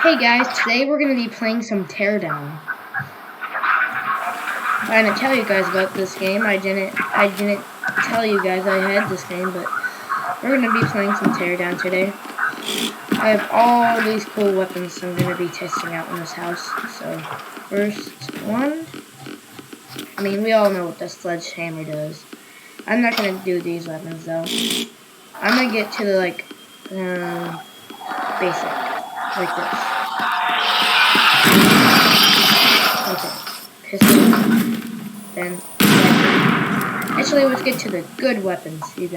Hey guys, today we're going to be playing some teardown. I didn't tell you guys about this game. I didn't tell you guys I had this game, but we're going to be playing some teardown today. I have all these cool weapons I'm going to be testing out in this house. So, first one. I mean, we all know what the sledgehammer does. I'm not going to do these weapons though. I'm going to get to the basic, like this. Okay, pistol, then weapon. Actually, let's get to the good weapons. You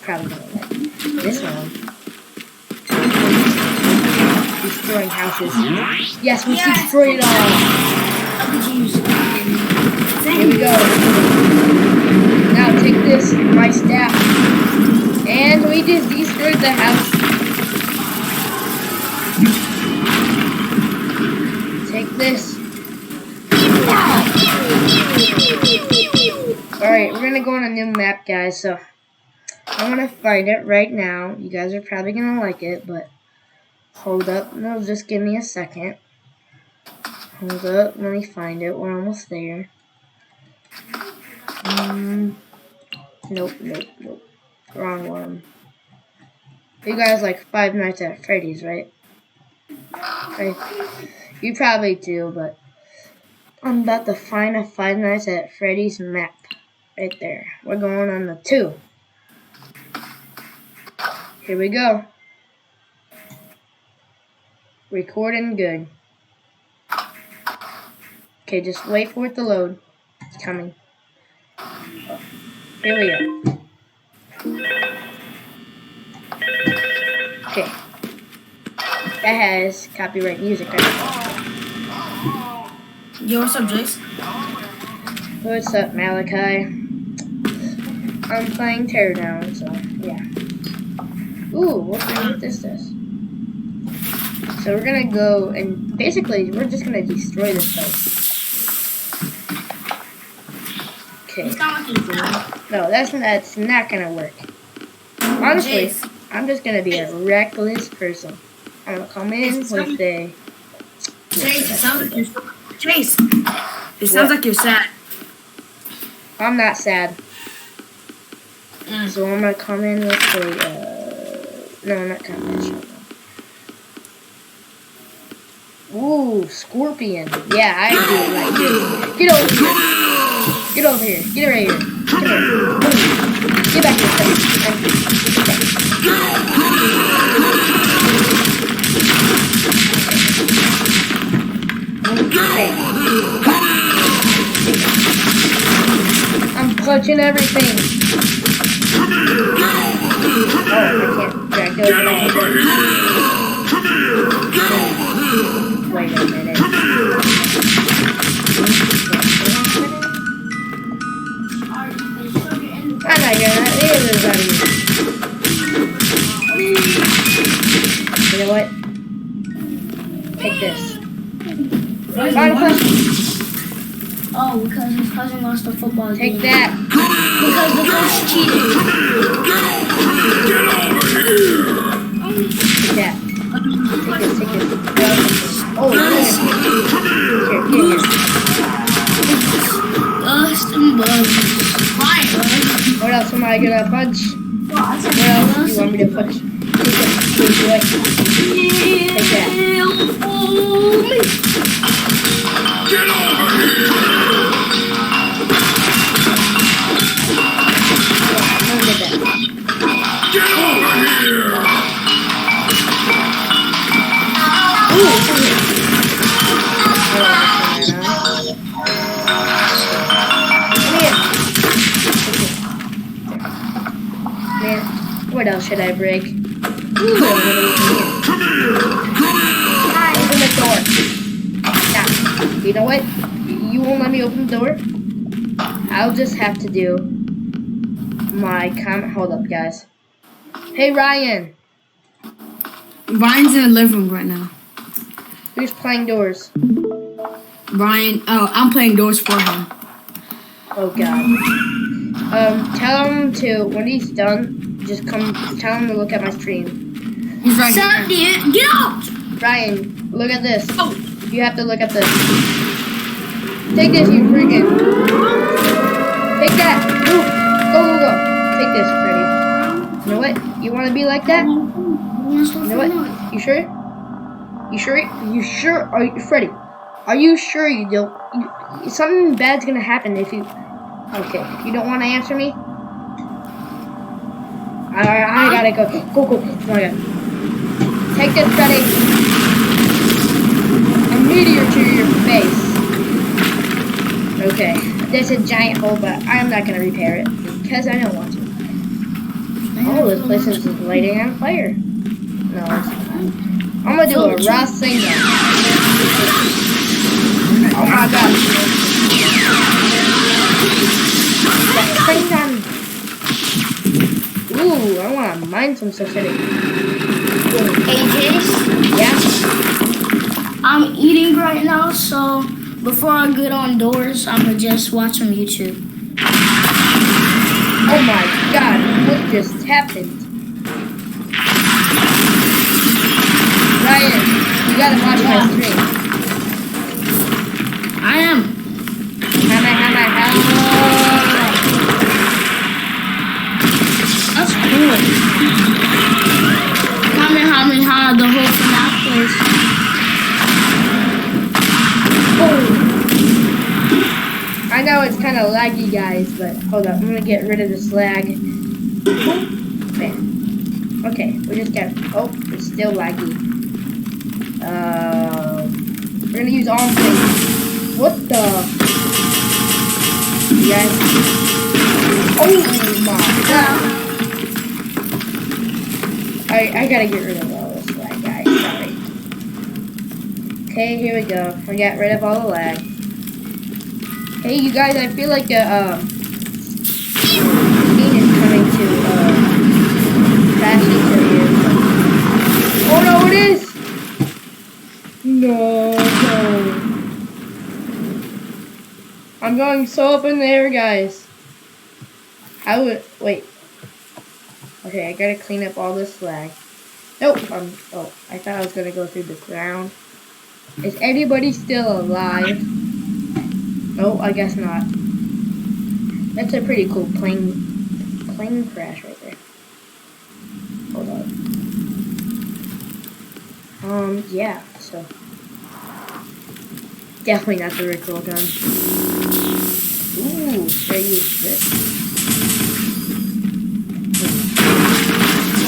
probably don't like this one. Destroying houses. Yes, we destroyed it all. Here we go. Now take this, my staff, and we just destroyed the house. Take this. Alright, we're gonna go on a new map, guys, so I'm gonna find it right now. You guys are probably gonna like it, but hold up. No, just give me a second. Hold up, let me find it. We're almost there. Nope. Wrong one. You guys like Five Nights at Freddy's, right? You probably do, but I'm about to find a Five Nights at Freddy's map. Right there. We're going on the 2. Here we go. Recording good. Okay, just wait for it to load. It's coming. Here we go. Okay. That has copyright music, right? Yo, what's up, Jace? What's up, Malachi? I'm playing teardown, so yeah. Ooh, what this does? So we're gonna go and basically we're just gonna destroy this place. Okay. No, that's not gonna work. Honestly, Jace. I'm just gonna be a reckless person. I'm gonna come in with a. Jace, it sounds like you're. Jace, it sounds like you're sad. I'm not sad. So I'm gonna come in with a. No, I'm not coming in. Ooh, scorpion. Yeah, I do it like this. Get over here. Get over here. Get right here. Get here. Get back here. Okay. I'm clutching everything. Oh, I can't drag those. Wait a minute. I'm not gonna leave everybody. You know what? Take this. Final question. Oh, because his cousin lost the football game. Take that. Because the coach cheated. Get over here! Take that. Take this. Oh, yeah. Here. What else am I gonna punch? What else do you want me to punch? Take that. Get over here! Get over here! Man, what else should I break? Open the door. Now, you know what? You won't let me open the door? I'll just have to do my comment. Hold up, guys. Hey, Ryan. Ryan's in the living room right now. Who's playing doors? Ryan, I'm playing doors for him. Oh, God. Tell him to, when he's done, just come, tell him to look at my stream. He's right here. Get out! Ryan, look at this. Oh. You have to look at this. Take this, you freaking. Take that. Move. Go, go, go. Take this, Freddy. You know what? You want to be like that? You know what? You sure? You sure? You sure? Are you, Freddy? Are you sure you don't? Something bad's gonna happen if you. Okay, you don't want to answer me. I gotta go. Go, go. Oh my god. Take this, Freddy. A meteor to your face. Okay, there's a giant hole, but I'm not gonna repair it because I don't want to. Oh, this place is lighting on fire. No, it's not. I'm gonna do a raw singer. Oh my god. Ooh, I wanna mine some stuff today. Hey, Jace? Yeah? I'm eating right now, so before I get on doors, I'm gonna just watch some YouTube. Oh my god, what just happened? Ryan, you gotta watch my stream. I am. That's cool. Kamehameha, the whole FNAF place. I know it's kind of laggy, guys, but hold up. I'm going to get rid of this lag. Bam. Okay, we just got... Oh, it's still laggy. We're going to use arm things. What the... You guys... Oh my god. I gotta get rid of all this lag, guys. Sorry. Okay, here we go. We got rid of all the lag. Hey, you guys, I feel like a scene is coming to crash into here. Oh no, it is! No. I'm going so up in the air, guys. How would wait? Okay, I gotta clean up all this lag. Nope. Oh, I thought I was gonna go through the ground. Is anybody still alive? Oh, I guess not. That's a pretty cool plane crash right there. Hold on. Yeah, so definitely not the recoil gun. Ooh, should I use this?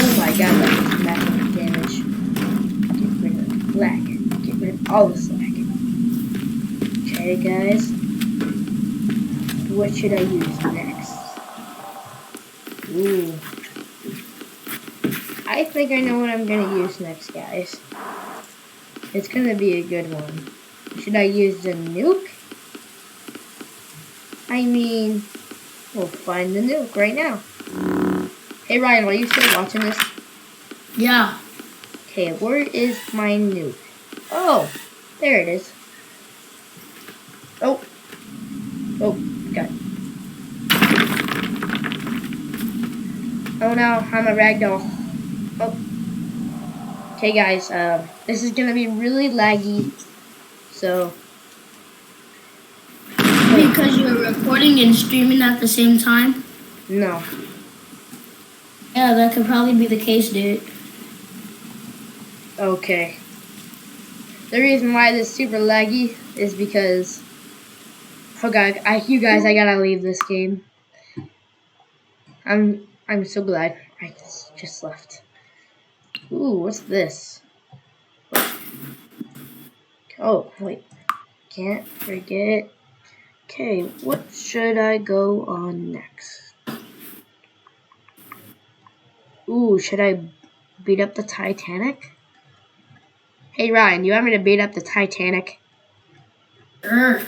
Oh my god, that was massive damage. Get rid of lag. Get rid of all this lag. Okay, guys. What should I use next? Ooh. I think I know what I'm gonna use next, guys. It's gonna be a good one. Should I use the nuke? I mean, we'll find the nuke right now. Hey Ryan, are you still watching this? Yeah. Okay, where is my nuke? Oh, there it is. Oh, got it. Oh no, I'm a ragdoll. Oh. Okay guys, this is gonna be really laggy, so. Because you're recording and streaming at the same time? No. Yeah, that could probably be the case, dude. Okay. The reason why this is super laggy is because, oh god, you guys, I gotta leave this game. I'm so glad I just left. Ooh, what's this? Oh, wait. Can't forget. Okay, what should I go on next? Ooh, should I beat up the Titanic? Hey Ryan, you want me to beat up the Titanic? Sure.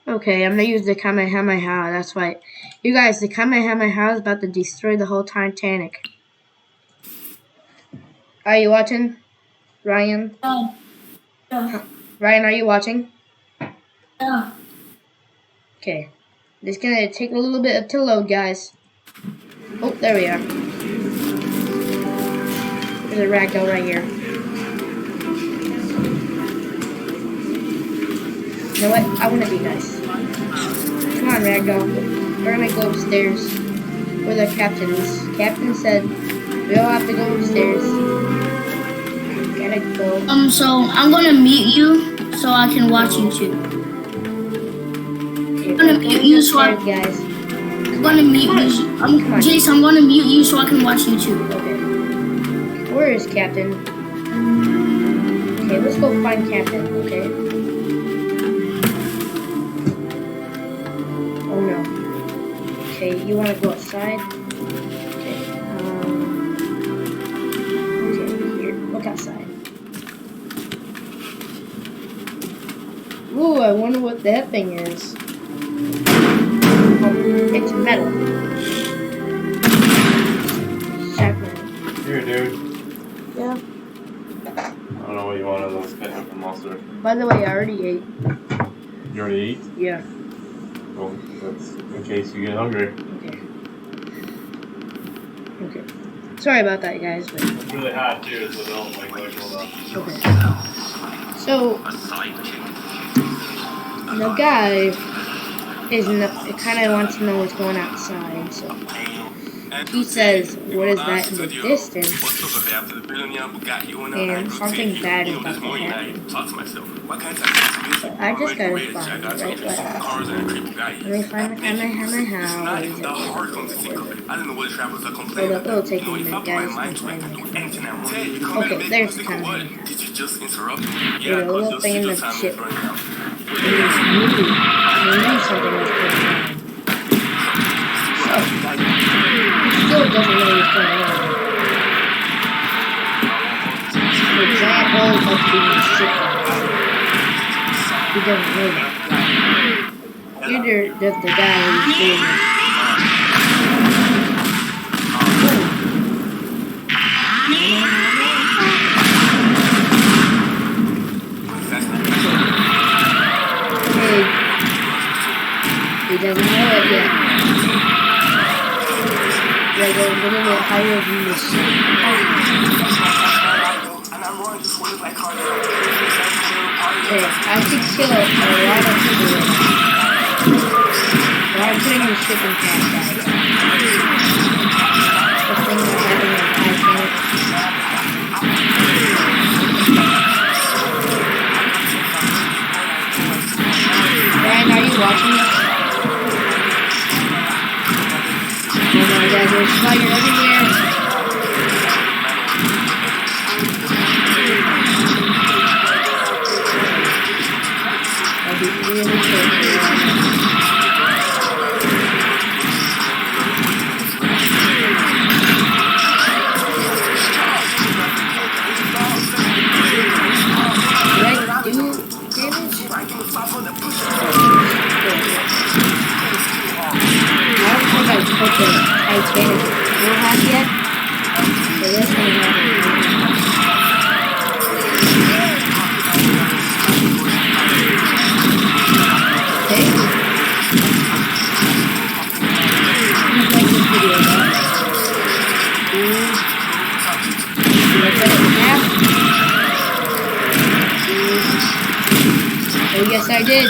Okay, I'm gonna use the Kamehameha. That's why, you guys, the Kamehameha is about to destroy the whole Titanic. Are you watching, Ryan? Yeah. Ryan, are you watching? Yeah. Okay, it's gonna take a little bit to load, guys. Oh, there we are. There's a ragdoll right here. know what? I want to be nice. Come on, Ragdoll. We're gonna go upstairs where the captain is. Captain said we all have to go upstairs. Gotta go. So I'm gonna mute you so I can watch YouTube. Okay, I'm gonna mute you so I guys. I'm gonna mute you. Jace, I'm gonna mute you so I can watch YouTube. Okay. Where is Captain? Okay, let's go find Captain, okay? Oh no. Okay, you wanna go outside? Okay, okay, here, look outside. Ooh, I wonder what that thing is. Oh, it's metal. Shotgun. Here, dude. Yeah. I don't know what you wanted. Let's get him from Monster. By the way, I already ate. You already ate? Yeah. Well, that's in case you get hungry. Okay. Okay. Sorry about that, guys. But It's really hot too, so don't like hold up. okay. So the guy kind of wants to know what's going outside. So he says, "What is that in the distance?" And something bad is about to happen. So I just gotta find it right now. Let me find my house. Hold up, it'll take me a minute, guys. Okay, there's the kind of house. With a little thing in the ship. And it's new. I knew something was going on. So, he still doesn't know what's going on. The giant hole is like being a ship. He doesn't know that. Either does the guy who's doing it. Hey, he doesn't know it yet. Like a little bit higher than this ship. Okay, I could kill a lot of people right now. But I'm putting the ship in half, guys. The thing that happened on Titanic. Ryan, are you watching this? Oh my god, there's fire everywhere. I'll be really careful. Did I do damage? I don't think I put the Titanic full half yet. So this one happened. Okay. Please like this video, guys. Did I cut it in half? Oh yes, I did.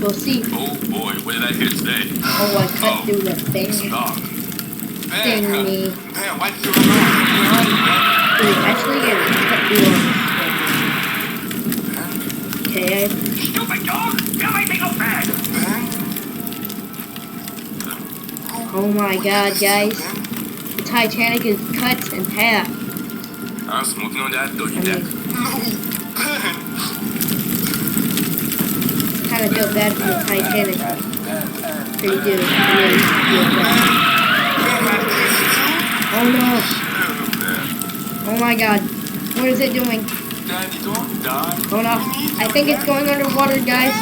We'll see. Oh boy, what did I hear today? Oh, I cut through the thing. Thingy. Man, why did you run off? Wait, actually, I cut through all this thing. Okay. Stupid dog! Get my thing off back! Oh my god, guys. The Titanic is cut in half. I'm smoking on that doggy I deck. mean, kind of feel bad for the Titanic. Pretty do. Really feel bad. Oh no. Oh my god. What is it doing? Oh no. I think it's going underwater, guys.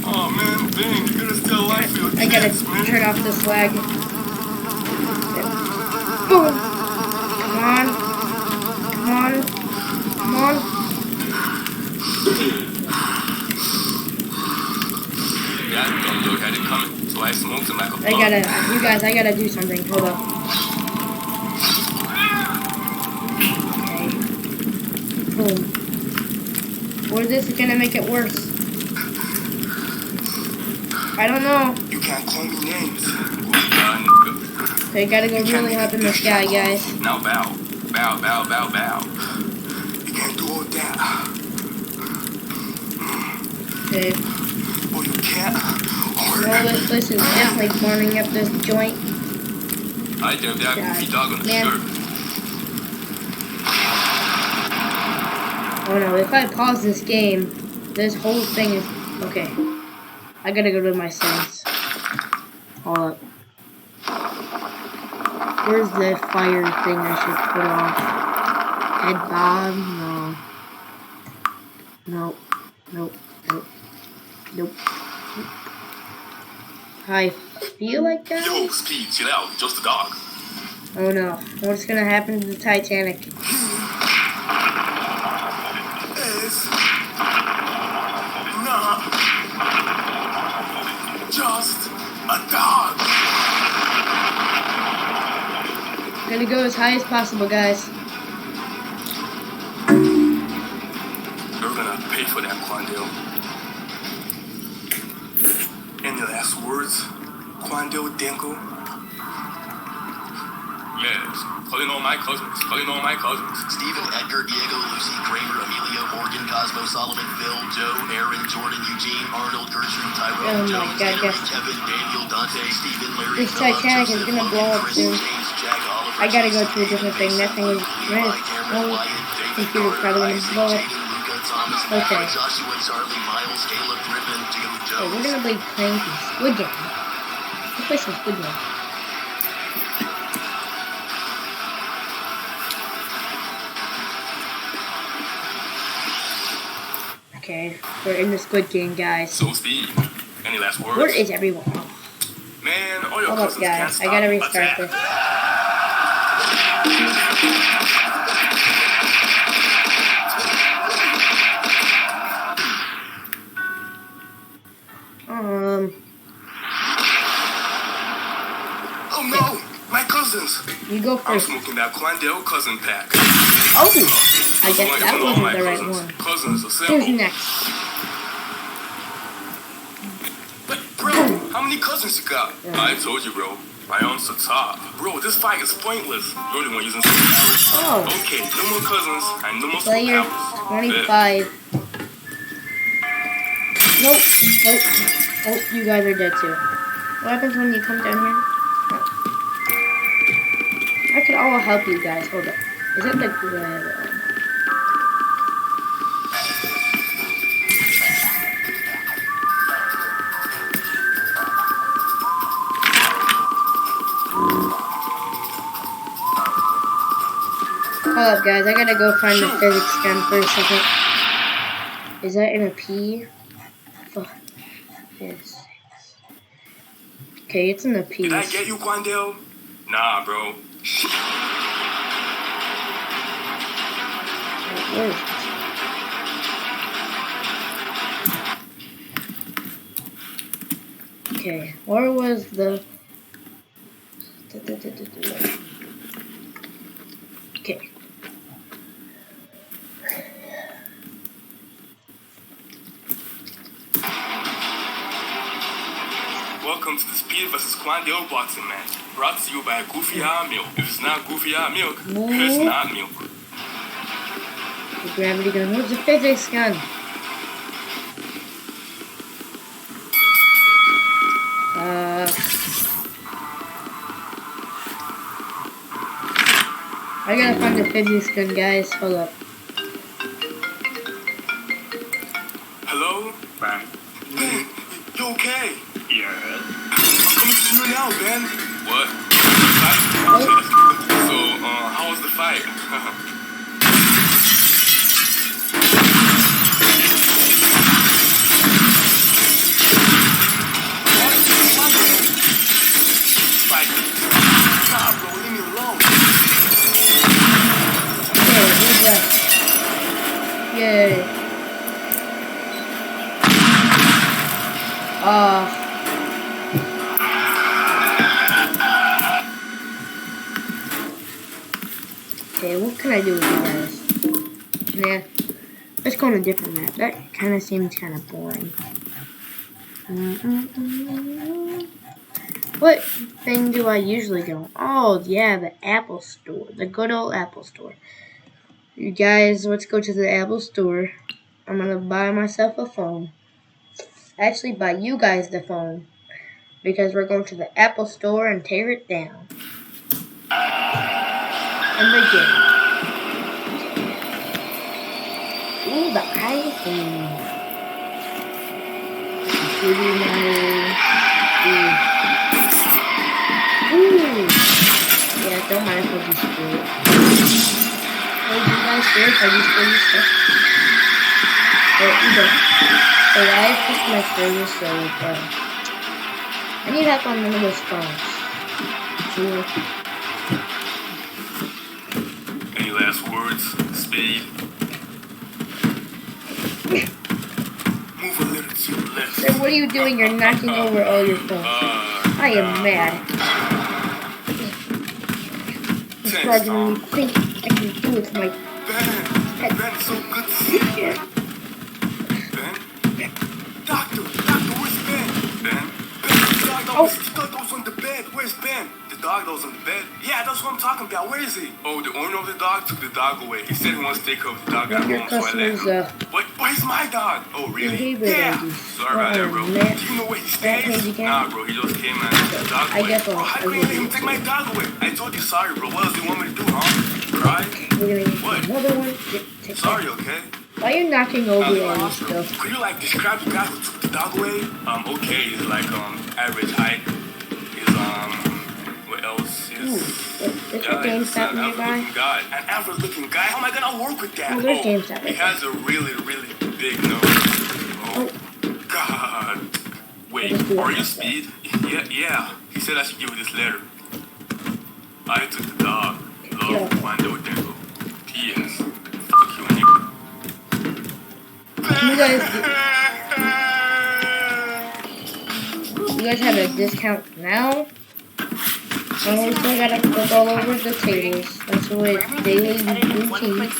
Oh man, Ben, you're gonna still life you. I gotta turn off this lag. Boom. Come on. Come on. Come on. Yeah, don't look at it coming. So I smoked him like a I gotta do something. Hold up. Okay. Boom. Or this is gonna make it worse. I don't know. You can't call me names. Okay, gotta go really up in the sky, guys. Now bow. Bow, bow, bow, bow. You can't do all that. Okay. Oh, you can't. Well, this place is definitely burning up this joint. I dare that goofy dog on the Man. shirt. Oh no, if I pause this game, this whole thing is... Okay. I gotta go to my settings. Hold up. Where's the fire thing I should put off? Head bob? No. Nope. Nope. Nope. Nope. I feel like that? Yo, Speed, chill out. Just a dog. Oh no. What's gonna happen to the Titanic? It's not just a dog. Gonna go as high as possible, guys. You're gonna pay for that, Quandale. Any last words, Quandale Dingle? Yes, calling all my cousins, calling all my cousins. Stephen, Edgar, Diego, Lucy, Kramer, Emilio, Morgan, Cosmo, Solomon, Phil, Joe, Aaron, Jordan, Eugene, Arnold, Gertrude, Tyrone, Oh my Jones, God, Henry, guys. Kevin, Daniel, Dante, Stephen, Larry, This Philip, Titanic is Joseph, gonna blow Logan, up Chris, soon. James, Jack, Oliver, I gotta go Jason, to a different thing. That thing is red. Oh, computer's probably gonna blow up. Okay. Joshua, Charlie, Miles, Caleb, Griffin, Jim, Okay, we're gonna be playing some Squid Game. Let's play some Squid Game. Okay, we're in the Squid Game, guys. So, Steve, any last words? Where is everyone? Man, all your Hold up, cousins can't guys. stop I gotta me. restart Attack. this. Oh no, my cousins. You go I'm first. smoking that Quandale cousin pack. Oh, I guess that All wasn't my the right cousins. one. Cousins Who's assemble. next? But bro, how many cousins you got? I told you, bro. My arms are top. Bro, this fight is pointless. You're the one using superpowers. Oh, Okay, no more cousins and no more player superpowers. 25. Nope. Nope. Oh, you guys are dead too. What happens when you come down here? Oh. I can all help you guys. Hold up. Is that the Hold up, guys. I gotta go find the physics gun for a second. Is that in a P? Fuck. Yes. Okay, it's in the P. Did I get you, Quandale? Nah, bro. Where is it? Okay, where was the... Okay. Welcome to the Speed vs. Quandale boxing match. Brought to you by Goofy Eye Milk. If it's not Goofy Eye Milk, it's not milk. The gravity gun. Where's the physics gun? I gotta find the physics gun, guys. Hold up. Hello? Ben? Ben, you okay? Yeah. I'm coming to you now, Ben. What? Fight? So, how was the fight? Fight. Nah, bro, leave me alone. Okay, who's left? Yay. Okay, what can I do with you guys? Nah. Let's go on a different map. That kind of seems kind of boring. What thing do I usually go? Oh, yeah, the Apple Store. The good old Apple Store. You guys, let's go to the Apple Store. I'm going to buy myself a phone. Actually, buy you guys the phone. Because we're going to the Apple Store and tear it down. And begin. Ooh, the iPhone. Ooh. Yeah, don't mind if I just screw it. Hey, you guys scared if I just screw this stuff? Hey, I have customer service, so I need help on one of those phones. Sure. Any last words, Speed? Move a little to your left. Sir, what are you doing? You're knocking over all your phones. I am mad. This problem think I can do with my Ben, so good to see you. Ben? Doctor, where's Ben? Ben, the dog that was on the bed. Where's Ben? The dog that was on the bed? Yeah, that's what I'm talking about. Where is he? Oh, the owner of the dog took the dog away. He said he wants to take care of the dog at your home, so I let customers, him. What? Where's my dog? Oh, really? behavior Yeah. ladies. Sorry about that, bro. Do you know where he stays? Nah, bro. He just came and took the dog away. I guess Bro, how can you let him take my dog away? I told you sorry, bro. What else do you want me to do, huh? Cry? We're gonna What? get another one. Sorry, okay? Why are you knocking over all this stuff? Could you like describe the guy who took the dog away? Okay, he's like average height. He's what else? Is your GameStop nearby? Guy. An average looking guy? How am I gonna work with that? Oh, there's GameStop He right has a really big nose. Oh, God. Wait, are you Speed? Yeah. He said I should give you this letter. I took the dog. Love, Quando, Dengo. P.S. Fuck you and you. You guys have a discount now? And we still gotta flip all over the tables. That's what daily routine.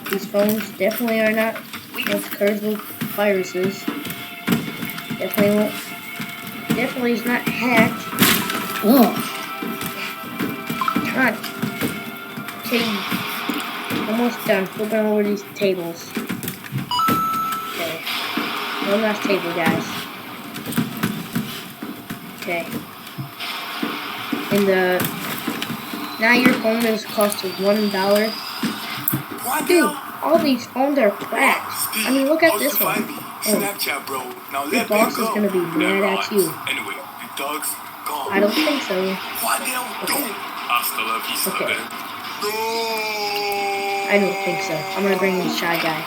These phones definitely are not cursed with viruses. Definitely is not hacked. Ugh. Come on. Okay. Almost done. Flipping over these tables. Okay. One last table, guys. Okay. And now your phone is costing $1. Dude, all these phones are cracked. I mean, look at this one. Snapchat, bro. Now Your boss is gonna be mad at you. Anyway, the dog's gone. I don't think so. Okay. Okay. I don't think so. I'm gonna bring in Shy Guy.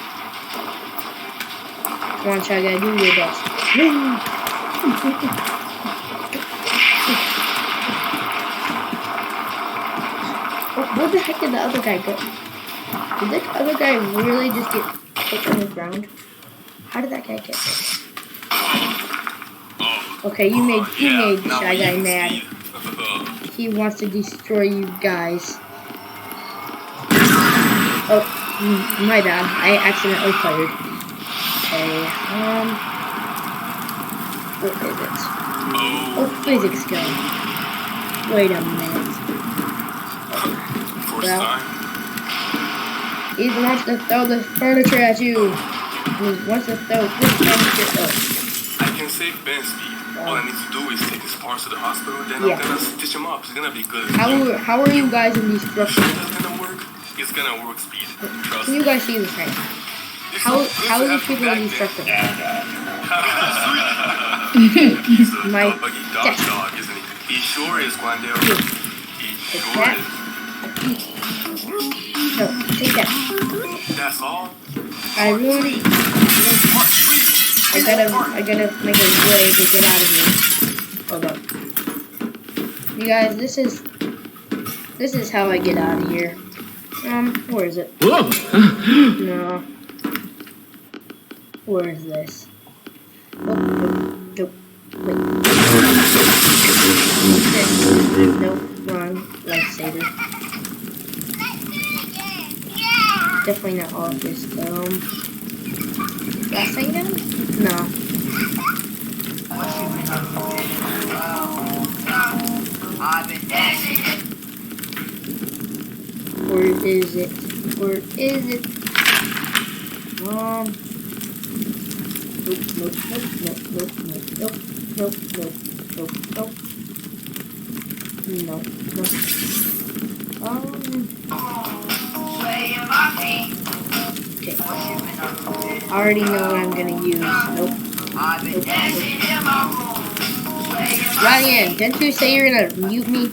Come on, Shy Guy, do your best. Where the heck did the other guy go? Did the other guy really just get put on the ground? How did that guy get there? Okay, you made Shy Guy mad. He wants to destroy you guys. Oh, my bad. I accidentally fired. Okay, what is it? Oh, physics gun. Wait a minute. Well, he wants to throw the furniture at you. He wants to throw this furniture up. I can save Ben Speed. All I need to do is take his parts to the hospital, then Yeah. I'm gonna stitch him up. It's gonna be good. How are you guys in these Sure structures? that's gonna work? It's gonna work, Speed. Trust Can you guys see this right? How are these people in these structures? My dog, isn't he? He sure is, Quandale. He sure that. is. No, take that. That's all? I really, I gotta make a way to get out of here. Hold up. You guys, this is how I get out of here. Where is it? No. Where is this? Oh, nope. Wait. Nope, wrong. Lifesaver. definitely not all of this. Last thing then? No. Or is it? Or is it? Nope, nope, nope, nope, nope, nope, nope, nope, nope, nope, nope, nope. Okay. I already know what I'm gonna use. Nope. Nope. Ryan, didn't you say you're gonna mute me?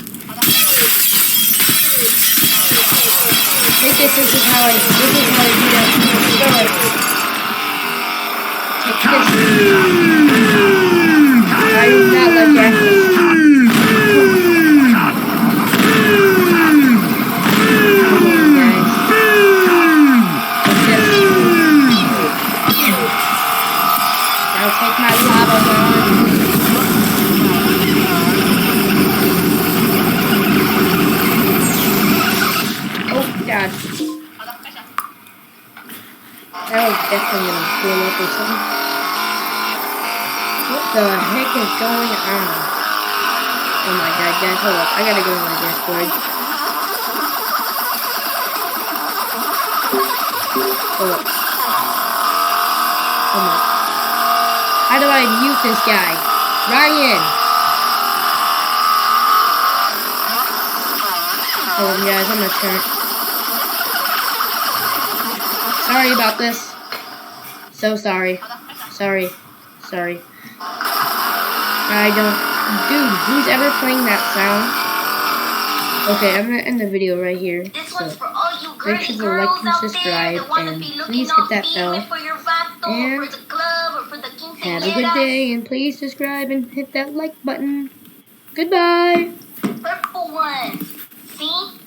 I think this is how I do that. Take this. I do not like that. Take my lava gun. Oh god. That was definitely gonna blow up or something. What the heck is going on? Oh my god, guys, hold up. I gotta go to my dashboard. Hold up. Oh my. How do I mute this guy? Ryan! Hold on, guys, I'm gonna turn. Sorry about this. So sorry. Sorry. Sorry. I don't... Dude, who's ever playing that sound? Okay, I'm gonna end the video right here. So, make sure to like and subscribe, and please hit that bell. And have a good day, and please subscribe and hit that like button. Goodbye! Purple one. See?